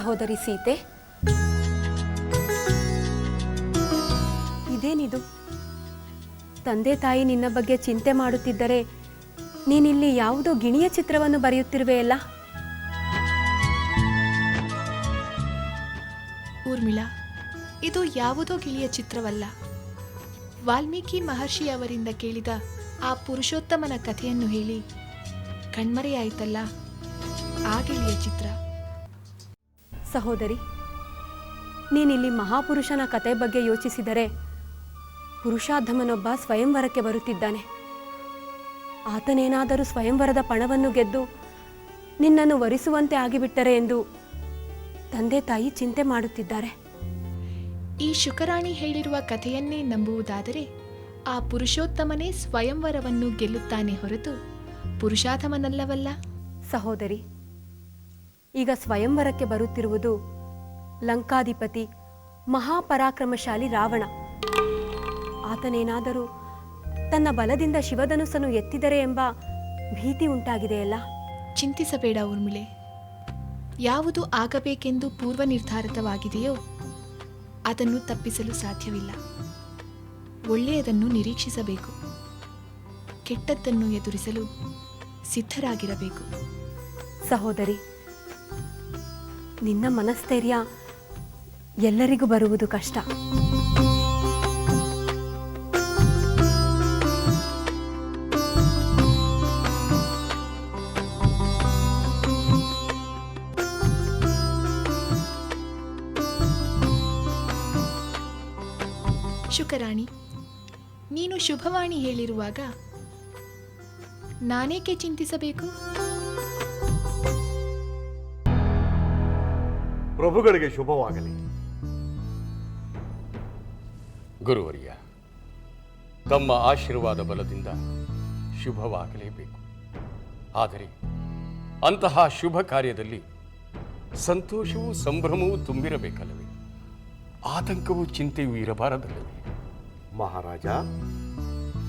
ಸಹೋದರಿ ಸೀತೆ, ಇದೇನಿದು? ತಂದೆ ತಾಯಿ ನಿನ್ನ ಬಗ್ಗೆ ಚಿಂತೆ ಮಾಡುತ್ತಿದ್ದರೆ ನೀನಿಲ್ಲಿ ಯಾವುದೋ ಗಿಣಿಯ ಚಿತ್ರವನ್ನು ಬರೆಯುತ್ತಿರುವೆಯಲ್ಲ? ಊರ್ಮಿಳಾ, ಇದು ಯಾವುದೋ ಗಿಳಿಯ ಚಿತ್ರವಲ್ಲ. ವಾಲ್ಮೀಕಿ ಮಹರ್ಷಿಯವರಿಂದ ಕೇಳಿದ ಆ ಪುರುಷೋತ್ತಮನ ಕಥೆಯನ್ನು ಹೇಳಿ ಕಣ್ಮರೆಯಾಯಿತಲ್ಲ, ಆ ಗಿಳಿಯ ಚಿತ್ರ. ಸಹೋದರಿ, ನೀನಿಲ್ಲಿ ಮಹಾಪುರುಷನ ಕತೆ ಬಗ್ಗೆ ಯೋಚಿಸಿದರೆ ಪುರುಷಾಧಮನೊಬ್ಬ ಸ್ವಯಂವರಕ್ಕೆ ಬರುತ್ತಿದ್ದಾನೆ. ಆತನೇನಾದರೂ ಸ್ವಯಂವರದ ಪಣವನ್ನು ಗೆದ್ದು ನಿನ್ನನ್ನು ವರಿಸುವಂತೆ ಆಗಿಬಿಟ್ಟರೆ ಎಂದು ತಂದೆ ತಾಯಿ ಚಿಂತೆ ಮಾಡುತ್ತಿದ್ದಾರೆ. ಈ ಶುಕರಾಣಿ ಹೇಳಿರುವ ಕಥೆಯನ್ನೇ ನಂಬುವುದಾದರೆ ಆ ಪುರುಷೋತ್ತಮನೇ ಸ್ವಯಂವರವನ್ನು ಗೆಲ್ಲುತ್ತಾನೆ ಹೊರತು ಪುರುಷಾಧಮನಲ್ಲವಲ್ಲ. ಸಹೋದರಿ, ಈಗ ಸ್ವಯಂವರಕ್ಕೆ ಬರುತ್ತಿರುವುದು ಲಂಕಾಧಿಪತಿ ಮಹಾಪರಾಕ್ರಮಶಾಲಿ ರಾವಣ. ಆತನೇನಾದರೂ ತನ್ನ ಬಲದಿಂದ ಶಿವಧನುಸ್ಸನ್ನು ಎತ್ತಿದರೆ ಎಂಬ ಭೀತಿ ಉಂಟಾಗಿದೆಯಲ್ಲ? ಚಿಂತಿಸಬೇಡ ಊರ್ಮಿಳೆ. ಯಾವುದು ಆಗಬೇಕೆಂದು ಪೂರ್ವ ನಿರ್ಧಾರಿತವಾಗಿದೆಯೋ ಅದನ್ನು ತಪ್ಪಿಸಲು ಸಾಧ್ಯವಿಲ್ಲ. ಒಳ್ಳೆಯದನ್ನು ನಿರೀಕ್ಷಿಸಬೇಕು, ಕೆಟ್ಟದ್ದನ್ನು ಎದುರಿಸಲು ಸಿದ್ಧರಾಗಿರಬೇಕು. ಸಹೋದರಿ, ನಿನ್ನ ಮನಸ್ಥೈರ್ಯ ಎಲ್ಲರಿಗೂ ಬರುವುದು ಕಷ್ಟ. ಶುಕರಾಣಿ, ನೀನು ಶುಭವಾಣಿ ಹೇಳಿರುವಾಗ ನಾನೇಕೆ ಚಿಂತಿಸಬೇಕು? ಪ್ರಭುಗಳಿಗೆ ಶುಭವಾಗಲಿ. ಗುರುವರ್ಯ, ತಮ್ಮ ಆಶೀರ್ವಾದ ಬಲದಿಂದ ಶುಭವಾಗಲೇಬೇಕು. ಆದರೆ ಅಂತಹ ಶುಭ ಕಾರ್ಯದಲ್ಲಿ ಸಂತೋಷವೂ ಸಂಭ್ರಮವೂ ತುಂಬಿರಬೇಕಲ್ಲವೇ? ಆತಂಕವೂ ಚಿಂತೆಯೂ ಇರಬಾರದಲ್ಲವೇ? ಮಹಾರಾಜ,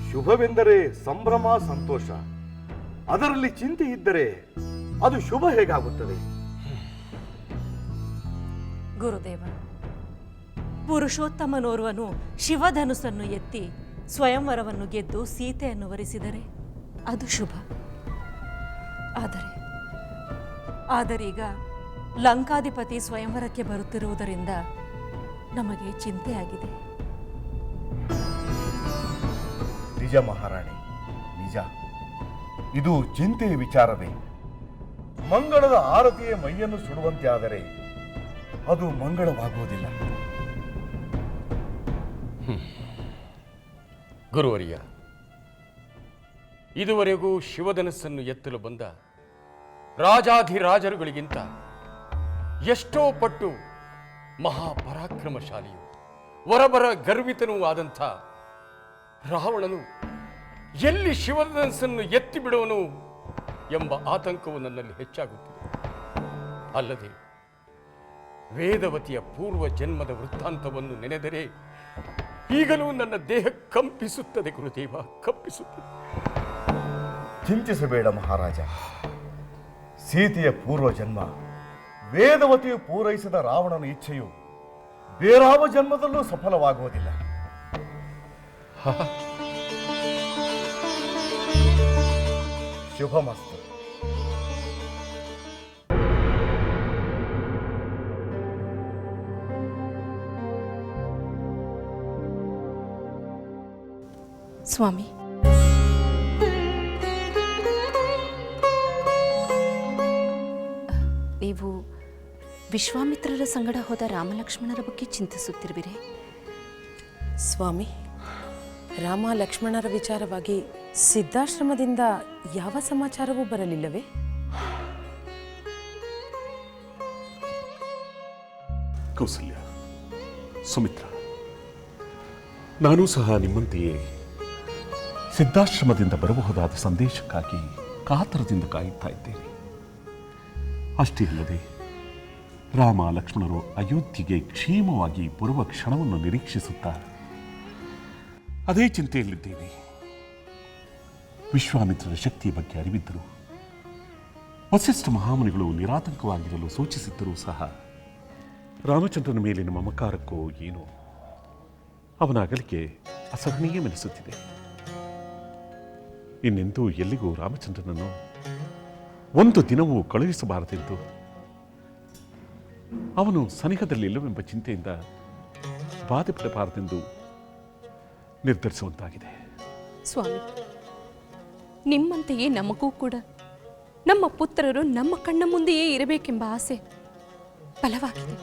ಶುಭವೆಂದರೆ ಸಂಭ್ರಮ, ಸಂತೋಷ. ಅದರಲ್ಲಿ ಚಿಂತೆ ಇದ್ದರೆ ಅದು ಶುಭ ಹೇಗಾಗುತ್ತದೆ? ಗುರುದೇವ, ಪುರುಷೋತ್ತಮನೋರ್ವನು ಶಿವಧನುಸ್ಸನ್ನು ಎತ್ತಿ ಸ್ವಯಂವರವನ್ನು ಗೆದ್ದು ಸೀತೆಯನ್ನು ವರಿಸಿದರೆ ಅದು ಶುಭ. ಆದರೀಗ ಲಂಕಾಧಿಪತಿ ಸ್ವಯಂವರಕ್ಕೆ ಬರುತ್ತಿರುವುದರಿಂದ ನಮಗೆ ಚಿಂತೆಯಾಗಿದೆ. ನಿಜ ಮಹಾರಾಣಿ, ನಿಜ. ಇದು ಚಿಂತೆಯ ವಿಚಾರವೇ. ಮಂಗಳದ ಆರತಿಯ ಮೈಯನ್ನು ಸುಡುವಂತೆ ಆದರೆ ಅದು ಮಂಗಳವಾಗುವುದಿಲ್ಲ. ಗುರುವರ್ಯ, ಇದುವರೆಗೂ ಶಿವಧನಸ್ಸನ್ನು ಎತ್ತಲು ಬಂದ ರಾಜಾಧಿರಾಜರುಗಳಿಗಿಂತ ಎಷ್ಟೋ ಪಟ್ಟು ಮಹಾಪರಾಕ್ರಮಶಾಲಿಯು ವರಬರ ಗರ್ವಿತನೂ ಆದಂಥ ರಾವಣನು ಎಲ್ಲಿ ಶಿವಧನಸ್ಸನ್ನು ಎತ್ತಿ ಬಿಡುವನು ಎಂಬ ಆತಂಕವು ನನ್ನಲ್ಲಿ ಹೆಚ್ಚಾಗುತ್ತಿದೆ. ಅಲ್ಲದೆ ವೇದವತಿಯ ಪೂರ್ವ ಜನ್ಮದ ವೃತ್ತಾಂತವನ್ನು ನೆನೆದರೆ ಈಗಲೂ ನನ್ನ ದೇಹ ಕಂಪಿಸುತ್ತದೆ ಗುರುದೇವ, ಕಂಪಿಸುತ್ತದೆ. ಚಿಂತಿಸಬೇಡ ಮಹಾರಾಜ. ಸೀತೆಯ ಪೂರ್ವ ಜನ್ಮ, ವೇದವತಿಯು ಪೂರೈಸಿದ ರಾವಣನ ಇಚ್ಛೆಯು ಬೇರಾವ ಜನ್ಮದಲ್ಲೂ ಸಫಲವಾಗುವುದಿಲ್ಲ. ಶುಭಮಸ್ತು. ಸ್ವಾಮಿ, ನೀವು ವಿಶ್ವಾಮಿತ್ರರ ಸಂಗಡ ಹೋದ ರಾಮಲಕ್ಷ್ಮಣರ ಬಗ್ಗೆ ಚಿಂತಿಸುತ್ತಿರುವಿರೆ? ಸ್ವಾಮಿ, ರಾಮ ಲಕ್ಷ್ಮಣರ ವಿಚಾರವಾಗಿ ಸಿದ್ಧಾಶ್ರಮದಿಂದ ಯಾವ ಸಮಾಚಾರವೂ ಬರಲಿಲ್ಲವೇ? ಕೌಸಲ್ಯ, ಸುಮಿತ್ರ, ನಾನೂ ಸಹ ನಿಮ್ಮಂತೆಯೇ ಸಿದ್ಧಾಶ್ರಮದಿಂದ ಬರಬಹುದಾದ ಸಂದೇಶಕ್ಕಾಗಿ ಕಾತರದಿಂದ ಕಾಯುತ್ತಾ ಇದ್ದೇನೆ. ಅಷ್ಟೇ ಅಲ್ಲದೆ ರಾಮ ಲಕ್ಷ್ಮಣರು ಅಯೋಧ್ಯೆಗೆ ಕ್ಷೇಮವಾಗಿ ಬರುವ ಕ್ಷಣವನ್ನು ನಿರೀಕ್ಷಿಸುತ್ತಾ ಅದೇ ಚಿಂತೆಯಲ್ಲಿದ್ದೇನೆ. ವಿಶ್ವಾಮಿತ್ರರ ಶಕ್ತಿಯ ಬಗ್ಗೆ ಅರಿವಿದ್ದರು. ವಸಿಷ್ಠ ಮಹಾಮುನಿಗಳು ನಿರಾತಂಕವಾಗಿರಲು ಸೂಚಿಸಿದ್ದರೂ ಸಹ ರಾಮಚಂದ್ರನ ಮೇಲಿನ ಮಮಕಾರಕ್ಕೋ ಏನೋ ಅವನ ಅಗಲಿಕೆ ಅಸಹನೀಯವೆನಿಸುತ್ತಿದೆ. ಇನ್ನೆಂದೂ ಎಲ್ಲಿಗೂ ರಾಮಚಂದ್ರನನ್ನು ಒಂದು ದಿನವೂ ಕಳುಹಿಸಬಾರದೆಂದು, ಅವನು ಸನಿಹದಲ್ಲಿಲ್ಲವೆಂಬ ಚಿಂತೆಯಿಂದ ಬಾಧೆಪಡಬಾರದೆಂದು ನಿರ್ಧರಿಸುವಂತಾಗಿದೆ. ಸ್ವಾಮಿ, ನಿಮ್ಮಂತೆಯೇ ನಮಗೂ ಕೂಡ ನಮ್ಮ ಪುತ್ರರು ನಮ್ಮ ಕಣ್ಣ ಮುಂದೆಯೇ ಇರಬೇಕೆಂಬ ಆಸೆ ಬಲವಾಗಿದೆ.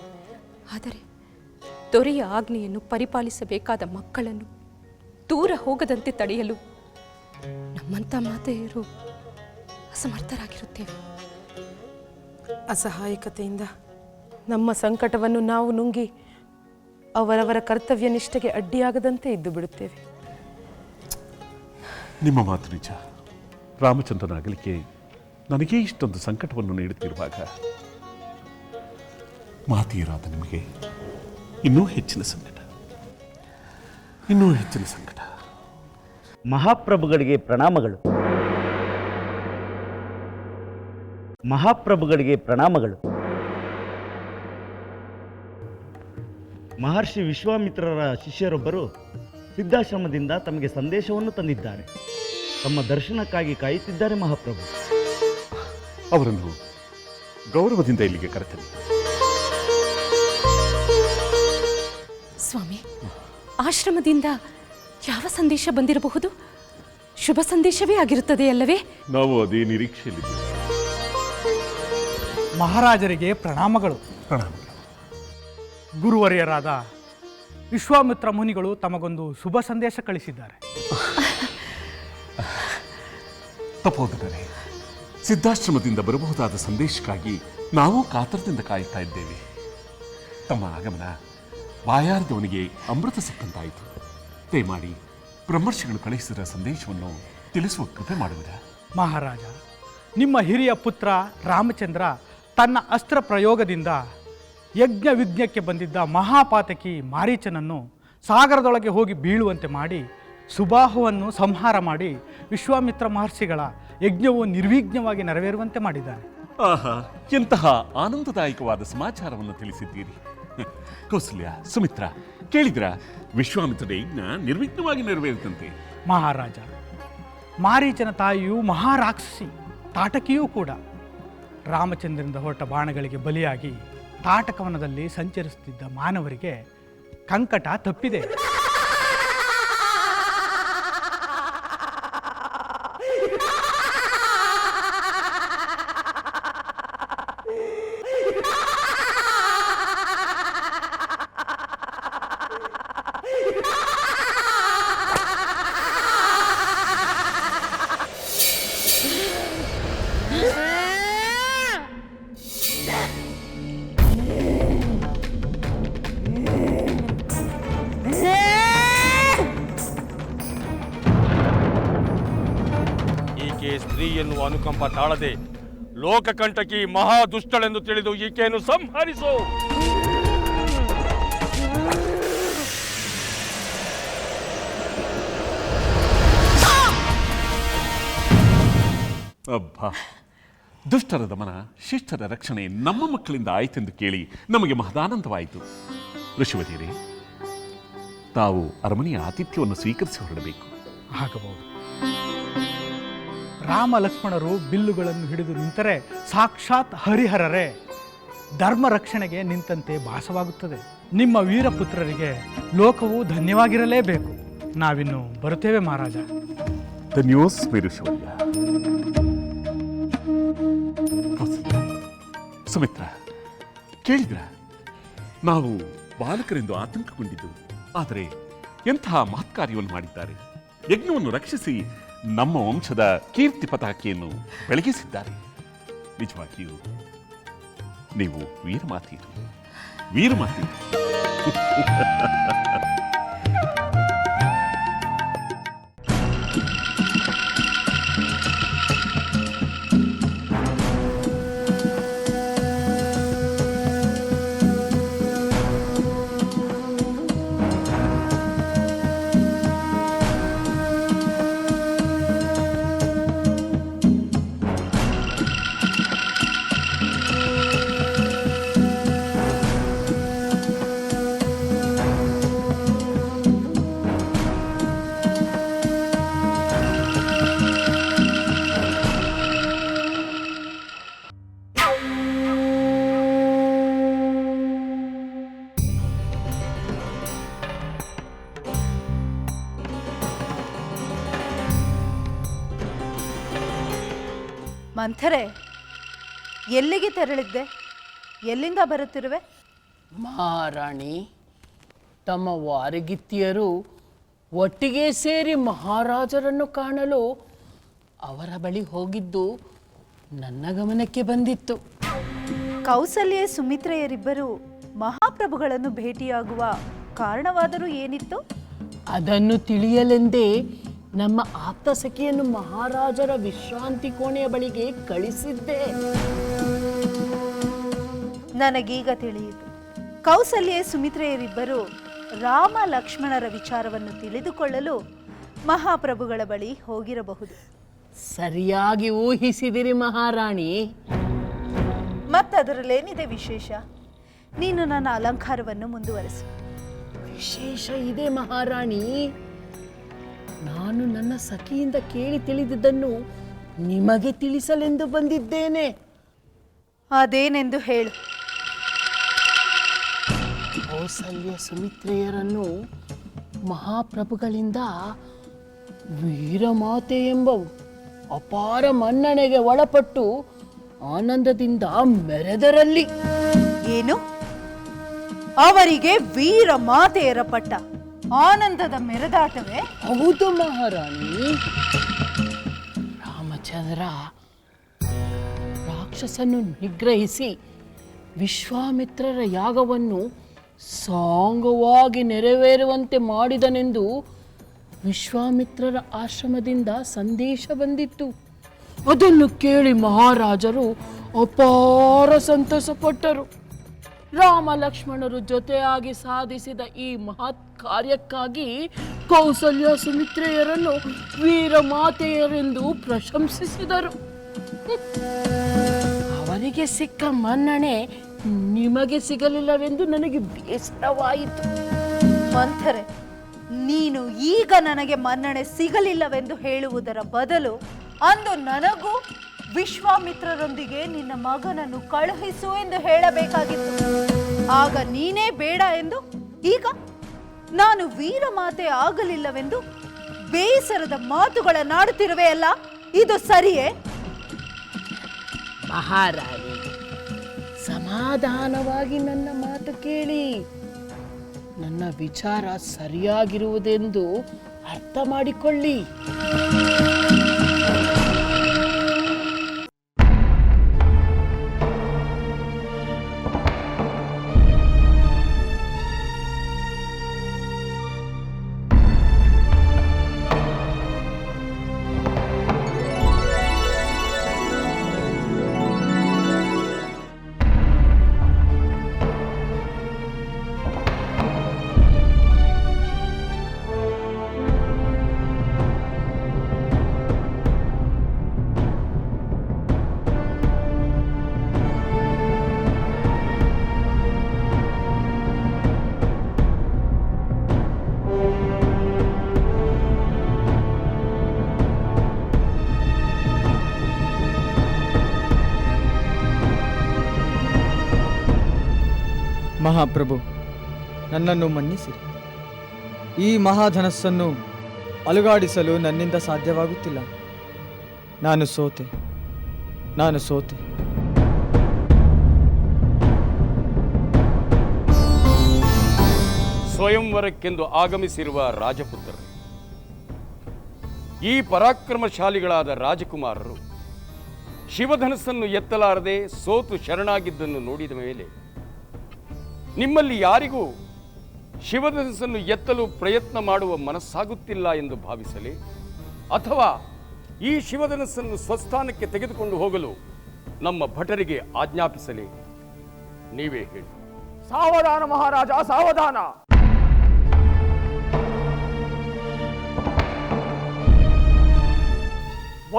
ಆದರೆ ದೊರೆಯ ಆಜ್ಞೆಯನ್ನು ಪರಿಪಾಲಿಸಬೇಕಾದ ಮಕ್ಕಳನ್ನು ದೂರ ಹೋಗದಂತೆ ತಡೆಯಲು ನಮ್ಮಂಥ ಮಾತೆಯರು ಅಸಮರ್ಥರಾಗಿರುತ್ತೇವೆ. ಅಸಹಾಯಕತೆಯಿಂದ ನಮ್ಮ ಸಂಕಟವನ್ನು ನಾವು ನುಂಗಿ ಅವರವರ ಕರ್ತವ್ಯ ನಿಷ್ಠೆಗೆ ಅಡ್ಡಿಯಾಗದಂತೆ ಇದ್ದು ಬಿಡುತ್ತೇವೆ. ನಿಮ್ಮ ಮಾತು ನಿಜ. ರಾಮಚಂದ್ರನ ಅಗಲಿಕೆ ನನಗೇ ಇಷ್ಟೊಂದು ಸಂಕಟವನ್ನು ನೀಡುತ್ತಿರುವಾಗ ಮಾತೆಯರಾದ ನಿಮಗೆ ಇನ್ನೂ ಹೆಚ್ಚಿನ ಸಂಕಟ. ಮಹಾಪ್ರಭುಗಳಿಗೆ ಪ್ರಣಾಮಗಳು. ಮಹರ್ಷಿ ವಿಶ್ವಾಮಿತ್ರರ ಶಿಷ್ಯರೊಬ್ಬರು ಸಿದ್ಧಾಶ್ರಮದಿಂದ ತಮಗೆ ಸಂದೇಶವನ್ನು ತಂದಿದ್ದಾರೆ. ತಮ್ಮ ದರ್ಶನಕ್ಕಾಗಿ ಕಾಯುತ್ತಿದ್ದಾರೆ ಮಹಾಪ್ರಭು. ಅವರನ್ನು ಗೌರವದಿಂದ ಇಲ್ಲಿಗೆ ಕರೆತನ್ನಿ. ಸ್ವಾಮಿ, ಆಶ್ರಮದಿಂದ ಯಾವ ಸಂದೇಶ ಬಂದಿರಬಹುದು? ಶುಭ ಸಂದೇಶವೇ ಆಗಿರುತ್ತದೆ ಅಲ್ಲವೇ? ನಾವು ಅದೇ ನಿರೀಕ್ಷೆಯಲ್ಲಿದ್ದೇವೆ. ಮಹಾರಾಜರಿಗೆ ಪ್ರಣಾಮಗಳು. ಗುರುವರ್ಯರಾದ ವಿಶ್ವಾಮಿತ್ರ ಮುನಿಗಳು ತಮಗೊಂದು ಶುಭ ಸಂದೇಶ ಕಳಿಸಿದ್ದಾರೆ. ತಪೋದರರೇ, ಸಿದ್ಧಾಶ್ರಮದಿಂದ ಬರಬಹುದಾದ ಸಂದೇಶಕ್ಕಾಗಿ ನಾವು ಕಾತರದಿಂದ ಕಾಯುತ್ತಾ ಇದ್ದೇವೆ. ತಮ್ಮ ಆಗಮನ ಬಾಯಾರದವನಿಗೆ ಅಮೃತ ಸಿಕ್ಕಂತಾಯಿತು. ದಯಮಾಡಿ ಬ್ರಹ್ಮರ್ಷಿಗಳು ಕಳಿಸಿದ ಸಂದೇಶವನ್ನು ತಿಳಿಸುವ ಕೃಪೆ ಮಾಡುವಿರ? ಮಹಾರಾಜ, ನಿಮ್ಮ ಹಿರಿಯ ಪುತ್ರ ರಾಮಚಂದ್ರ ತನ್ನ ಅಸ್ತ್ರ ಪ್ರಯೋಗದಿಂದ ಯಜ್ಞ ವಿಘ್ನಕ್ಕೆ ಬಂದಿದ್ದ ಮಹಾಪಾತಕಿ ಮಾರೀಚನನ್ನು ಸಾಗರದೊಳಗೆ ಹೋಗಿ ಬೀಳುವಂತೆ ಮಾಡಿ ಸುಬಾಹುವನ್ನು ಸಂಹಾರ ಮಾಡಿ ವಿಶ್ವಾಮಿತ್ರ ಮಹರ್ಷಿಗಳ ಯಜ್ಞವು ನಿರ್ವಿಘ್ನವಾಗಿ ನೆರವೇರುವಂತೆ ಮಾಡಿದ್ದಾನೆ. ಆಹಾ, ಎಂತಹ ಆನಂದದಾಯಕವಾದ ಸಮಾಚಾರವನ್ನು ತಿಳಿಸಿದ್ದೀರಿ. ಕೌಸಲ್ಯ, ಸುಮಿತ್ರ, ಕೇಳಿದ್ರ? ವಿಶ್ವಾಮಿತ್ರರ ಯಜ್ಞ ನಿರ್ವಿಘ್ನವಾಗಿ ನೆರವೇರಿದಂತೆ. ಮಹಾರಾಜ, ಮಾರೀಚನ ತಾಯಿಯು ಮಹಾರಾಕ್ಷಸಿ ತಾಟಕಿಯೂ ಕೂಡ. ರಾಮಚಂದ್ರನಿಂದ ಹೊರಟ ಬಾಣಗಳಿಗೆ ಬಲಿಯಾಗಿ ತಾಟಕವನದಲ್ಲಿ ಸಂಚರಿಸುತ್ತಿದ್ದ ಮಾನವರಿಗೆ ಕಂಕಟ ತಪ್ಪಿದೆ. ಸ್ತ್ರೀ ಎನ್ನುವ ಅನುಕಂಪ ತಾಳದೆ ಲೋಕಕಂಟಕಿ ಮಹಾದುಷ್ಟಳೆಂದು ತಿಳಿದು ಈಕೆಯನ್ನು ಸಂಹರಿಸು. ಅಬ್ಬಾ, ದುಷ್ಟರ ದಮನ, ಶಿಷ್ಟರ ರಕ್ಷಣೆ ನಮ್ಮ ಮಕ್ಕಳಿಂದ ಆಯ್ತೆಂದು ಕೇಳಿ ನಮಗೆ ಮಹದಾನಂದವಾಯಿತು. ಋಷಿವರಿಯರೇ, ತಾವು ಅರಮನೆಯ ಆತಿಥ್ಯವನ್ನು ಸ್ವೀಕರಿಸಿ ಹೊರಡಬೇಕು. ಆಗಬಹುದು. ರಾಮ ಲಕ್ಷ್ಮಣರು ಬಿಲ್ಲುಗಳನ್ನು ಹಿಡಿದು ನಿಂತರೆ ಸಾಕ್ಷಾತ್ ಹರಿಹರರೇ ಧರ್ಮ ರಕ್ಷಣೆಗೆ ನಿಂತಂತೆ ಭಾಸವಾಗುತ್ತದೆ. ನಿಮ್ಮ ವೀರಪುತ್ರರಿಗೆ ಲೋಕವು ಧನ್ಯವಾಗಿರಲೇಬೇಕು. ನಾವಿನ್ನು ಬರುತ್ತೇವೆ ಮಹಾರಾಜ. ಧನ್ಯೋಸ್ಮಿ ಋಷಿವರ್ಯ. ಸುಮಿತ್ರ, ಕೇಳಿದ್ರ? ನಾವು ಬಾಲಕರೆಂದು ಆತಂಕಗೊಂಡಿದ್ದು, ಆದರೆ ಎಂತಹ ಮಹತ್ಕಾರ್ಯವನ್ನು ಮಾಡಿದ್ದಾರೆ. ಯಜ್ಞವನ್ನು ರಕ್ಷಿಸಿ ನಮ್ಮ ವಂಶದ ಕೀರ್ತಿ ಪತಾಕೆಯನ್ನು ಬೆಳಗಿಸಿದ್ದಾರೆ. ನಿಜವಾಗಿಯೂ ನೀವು ವೀರಮಾತಿ. ಮಂಥರೆ, ಎಲ್ಲಿಗೆ ತೆರಳಿದ್ದೆ? ಎಲ್ಲಿಂದ ಬರುತ್ತಿರುವೆ? ಮಹಾರಾಣಿ, ತಮ್ಮ ವಾರಗಿತ್ತಿಯರು ಒಟ್ಟಿಗೆ ಸೇರಿ ಮಹಾರಾಜರನ್ನು ಕಾಣಲು ಅವರ ಬಳಿ ಹೋಗಿದ್ದು ನನ್ನ ಗಮನಕ್ಕೆ ಬಂದಿತ್ತು. ಕೌಸಲ್ಯ ಸುಮಿತ್ರೆಯರಿಬ್ಬರು ಮಹಾಪ್ರಭುಗಳನ್ನು ಭೇಟಿಯಾಗುವ ಕಾರಣವಾದರೂ ಏನಿತ್ತು? ಅದನ್ನು ತಿಳಿಯಲೆಂದೇ ನಮ್ಮ ಆಪ್ತ ಸಖಿಯನ್ನು ಮಹಾರಾಜರ ವಿಶ್ರಾಂತಿ ಕೋಣೆಯ ಬಳಿಗೆ ಕಳಿಸಿದ್ದೆ. ನನಗೀಗ ತಿಳಿಯಿತು. ಕೌಸಲ್ಯ ಸುಮಿತ್ರೆಯರಿಬ್ಬರು ರಾಮ ಲಕ್ಷ್ಮಣರ ವಿಚಾರವನ್ನು ತಿಳಿದುಕೊಳ್ಳಲು ಮಹಾಪ್ರಭುಗಳ ಬಳಿ ಹೋಗಿರಬಹುದು. ಸರಿಯಾಗಿ ಊಹಿಸಿದಿರಿ ಮಹಾರಾಣಿ. ಮತ್ತದರಲ್ಲೇನಿದೆ ವಿಶೇಷ? ನೀನು ನನ್ನ ಅಲಂಕಾರವನ್ನು ಮುಂದುವರೆಸು. ವಿಶೇಷ ಇದೆ ಮಹಾರಾಣಿ. ನಾನು ನನ್ನ ಸಖಿಯಿಂದ ಕೇಳಿ ತಿಳಿದಿದ್ದನ್ನು ನಿಮಗೆ ತಿಳಿಸಲೆಂದು ಬಂದಿದ್ದೇನೆ. ಅದೇನೆಂದು ಹೇಳು. ಕೌಸಲ್ಯ ಸುಮಿತ್ರೆಯರನ್ನು ಮಹಾಪ್ರಭುಗಳಿಂದ ವೀರಮಾತೆ ಎಂಬ ಅಪಾರ ಮನ್ನಣೆಗೆ ಒಳಪಟ್ಟು ಆನಂದದಿಂದ ಮೆರೆದರಲ್ಲಿ. ಏನು? ಅವರಿಗೆ ವೀರ ಮಾತೆಯರ ಪಟ್ಟ ಆನಂದದ ಮೆರೆದಾಟವೇ? ಹೌದು ಮಹಾರಾಣಿ. ರಾಮಚಂದ್ರ ರಾಕ್ಷಸನ್ನು ನಿಗ್ರಹಿಸಿ ವಿಶ್ವಾಮಿತ್ರರ ಯಾಗವನ್ನು ಸಾಂಗವಾಗಿ ನೆರವೇರುವಂತೆ ಮಾಡಿದನೆಂದು ವಿಶ್ವಾಮಿತ್ರರ ಆಶ್ರಮದಿಂದ ಸಂದೇಶ ಬಂದಿತ್ತು. ಅದನ್ನು ಕೇಳಿ ಮಹಾರಾಜರು ಅಪಾರ ಸಂತಸಪಟ್ಟರು. ರಾಮ ಲಕ್ಷ್ಮಣರು ಜೊತೆಯಾಗಿ ಸಾಧಿಸಿದ ಈ ಮಹತ್ ಕಾರ್ಯಕ್ಕಾಗಿ ಕೌಸಲ್ಯ ಸುಮಿತ್ರೆಯರನ್ನು ವೀರಮಾತೆಯರೆಂದು ಪ್ರಶಂಸಿಸಿದರು. ಅವರಿಗೆ ಸಿಕ್ಕ ಮನ್ನಣೆ ನಿಮಗೆ ಸಿಗಲಿಲ್ಲವೆಂದು ನನಗೆ ಬೇಸರವಾಯಿತು. ಮಂಥರೆ, ನೀನು ಈಗ ನನಗೆ ಮನ್ನಣೆ ಸಿಗಲಿಲ್ಲವೆಂದು ಹೇಳುವುದರ ಬದಲು ಅಂದು ನನಗೂ ವಿಶ್ವಾಮಿತ್ರರೊಂದಿಗೆ ನಿನ್ನ ಮಗನನ್ನು ಕಳುಹಿಸು ಎಂದು ಹೇಳಬೇಕಾಗಿತ್ತು. ಆಗ ನೀನೇ ಬೇಡ ಎಂದು, ಈಗ ನಾನು ವೀರಮಾತೆ ಆಗಲಿಲ್ಲವೆಂದು ಬೇಸರದ ಮಾತುಗಳನ್ನಾಡುತ್ತಿರುವೆಯಲ್ಲ, ಇದು ಸರಿಯೇ? ಮಹಾರಾಣಿ, ಸಮಾಧಾನವಾಗಿ ನನ್ನ ಮಾತು ಕೇಳಿ. ನನ್ನ ವಿಚಾರ ಸರಿಯಾಗಿರುವುದೆಂದು ಅರ್ಥ ಮಾಡಿಕೊಳ್ಳಿ. ಮಹಾಪ್ರಭು, ನನ್ನನ್ನು ಮನ್ನಿಸಿರಿ. ಈ ಮಹಾಧನಸ್ಸನ್ನು ಅಲುಗಾಡಿಸಲು ನನ್ನಿಂದ ಸಾಧ್ಯವಾಗುತ್ತಿಲ್ಲ. ನಾನು ಸೋತೆ. ಸ್ವಯಂವರಕ್ಕೆಂದು ಆಗಮಿಸಿರುವ ರಾಜಪುತ್ರರು, ಈ ಪರಾಕ್ರಮಶಾಲಿಗಳಾದ ರಾಜಕುಮಾರರು ಶಿವಧನಸ್ಸನ್ನು ಎತ್ತಲಾರದೆ ಸೋತು ಶರಣಾಗಿದ್ದನ್ನು ನೋಡಿದ ಮೇಲೆ ನಿಮ್ಮಲ್ಲಿ ಯಾರಿಗೂ ಶಿವಧನಸ್ಸನ್ನು ಎತ್ತಲು ಪ್ರಯತ್ನ ಮಾಡುವ ಮನಸ್ಸಾಗುತ್ತಿಲ್ಲ ಎಂದು ಭಾವಿಸಲಿ, ಅಥವಾ ಈ ಶಿವಧನಸ್ಸನ್ನು ಸ್ವಸ್ಥಾನಕ್ಕೆ ತೆಗೆದುಕೊಂಡು ಹೋಗಲು ನಮ್ಮ ಭಟರಿಗೆ ಆಜ್ಞಾಪಿಸಲಿ, ನೀವೇ ಹೇಳಿ. ಸಾವಧಾನ ಮಹಾರಾಜ, ಸಾವಧಾನ.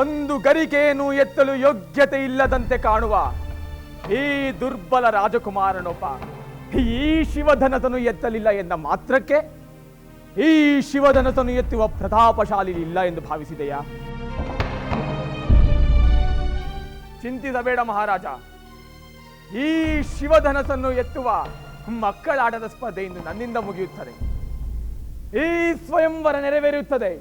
ಒಂದು ಗರಿಕೆಯನ್ನು ಎತ್ತಲು ಯೋಗ್ಯತೆ ಇಲ್ಲದಂತೆ ಕಾಣುವ ಈ ದುರ್ಬಲ ರಾಜಕುಮಾರನೊಬ್ಬ ಈ ಶಿವಧನತನು ಎತ್ತಲಿಲ್ಲ ಎಂದ ಮಾತ್ರಕ್ಕೆ ಈ ಶಿವಧನತನು ಎತ್ತುವ ಪ್ರತಾಪಶಾಲಿ ಇಲ್ಲ ಎಂದು ಭಾವಿಸಿದೆಯಾ? ಚಿಂತಿಸಬೇಡ ಮಹಾರಾಜ. ಈ ಶಿವಧನಸನ್ನು ಎತ್ತುವ ಮಕ್ಕಳಾಟದ ಸ್ಪರ್ಧೆ ಇಂದು ನನ್ನಿಂದ ಮುಗಿಯುತ್ತದೆ. ಈ ಸ್ವಯಂವರ ನೆರವೇರುತ್ತದೆ.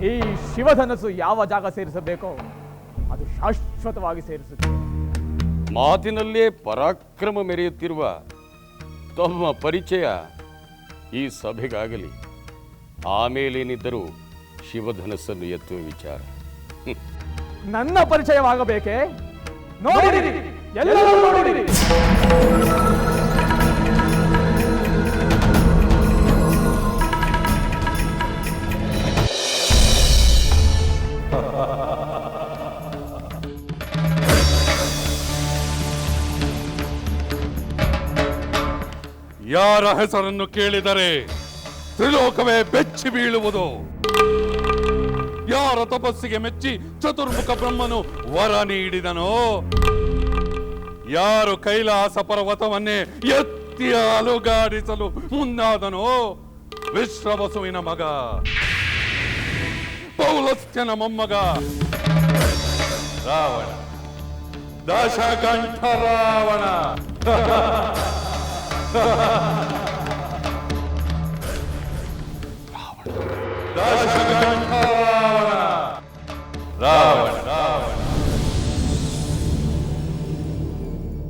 ಈ ಶಿವಧನಸ್ಸು ಯಾವ ಜಾಗ ಸೇರಿಸಬೇಕೋ ಅದು ಶಾಶ್ವತವಾಗಿ ಸೇರಿಸುತ್ತೆ. ಮಾತಿನಲ್ಲೇ ಪರಾಕ್ರಮ ಮೆರೆಯುತ್ತಿರುವ ತಮ್ಮ ಪರಿಚಯ ಈ ಸಭೆಗಾಗಲಿ, ಆಮೇಲೇನಿದ್ದರೂ ಶಿವಧನಸ್ಸನ್ನು ಎತ್ತುವ ವಿಚಾರ. ನನ್ನ ಪರಿಚಯವಾಗಬೇಕೆ? ನೋಡಿರಿ, ಎಲ್ಲರೂ ನೋಡಿರಿ. ಯಾರ ಹೆಸರನ್ನು ಕೇಳಿದರೆ ತ್ರಿಲೋಕವೇ ಬೆಚ್ಚಿ ಬೀಳುವುದು. ಯಾರ ತಪಸ್ಸಿಗೆ ಮೆಚ್ಚಿ ಚತುರ್ಮುಖ ಬ್ರಹ್ಮನು ವರ ನೀಡಿದನೋ, ಯಾರು ಕೈಲಾಸ ಪರ್ವತವನ್ನೇ ಎತ್ತಿ ಅಲುಗಾಡಿಸಲು ಮುಂದಾದನೋ, ವಿಶ್ವವಸುವಿನ ಮಗ, ಪೌಲಸ್ತ್ಯನ ಮೊಮ್ಮಗ ರಾವಣ, ದಶಕಂಠ ರಾವಣ. ದಶಕಂಠ